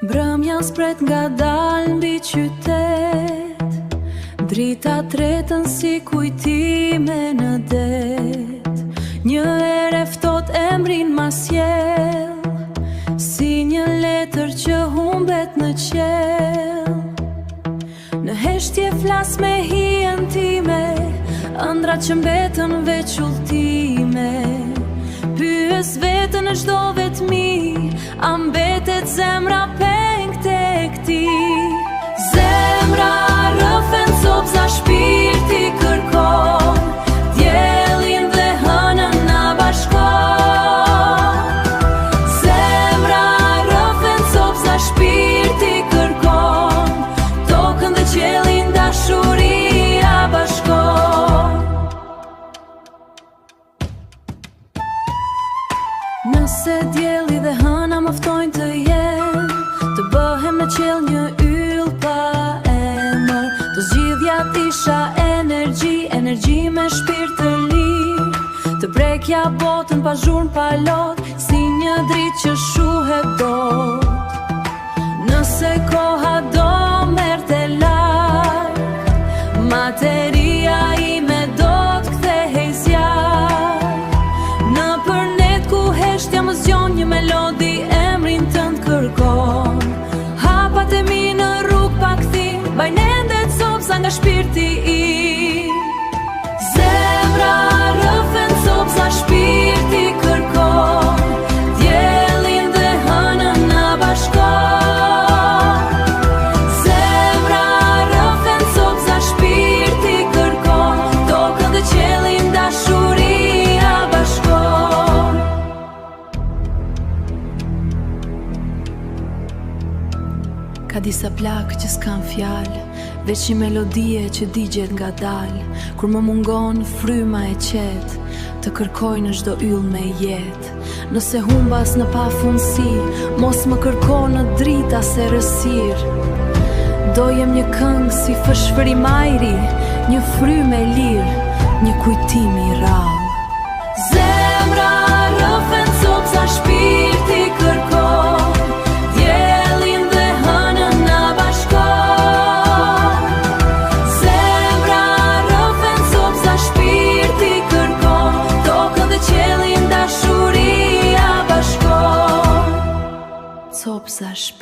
Mbrëmja spret nga dal mbi qytet, drita tretën si kujtime në det. Një herë ftohtë emrin ma sjell, si një letër që humbet në qell. Në heshtje flas me hijen time, ëndrat që mbetën veç udhëtime. Pyes veten në çdo vetmi, a mbetet zemra peng tek ti? Zemra rrëfen copsa, shpirti kërkon, diellin dhe hënën na bashkon. Zemra rrëfen copsa, shpirti kërkon, tokën dhe qiellin dashuria bashkon. Nëse dielli dhe hëna më ftojnë të jem, të bëhem në qiell një yll pa emër, të zgjidhjat isha energji me shpirt të lirë, të brekja botën pa zhurmë pa lot, si një dritë që shuhet dot. Nëse koha do merte larg, materia ime do t'kthehej zjarr. Në përnet ku heshtja më zgjon një melodi, emrin tënd kërkon. Hapat e mi në rrugë pa kthim, bajnë ende copsa nga shpirti im. Zemra rrëfen copsa, shpirti kërkon, diellin dhe hënën na bashkon. Zemra rrëfen copsa, shpirti kërkon, tokën dhe qiellin dashuria bashkon. Ka disa plakë që s'kan fjalë, veç një melodie që digjet nga dalë. Kur më mungon fryma e qetë, të kërkoj në çdo yll me jetë. Nëse humbas në pafundsi, mos më kërko në drita se rësir. Do jem një këngë si fshfërimajri, një frymë e lirë, një kujtim i rrallë. Zemra rrëfen copsa, shpirti kërkon,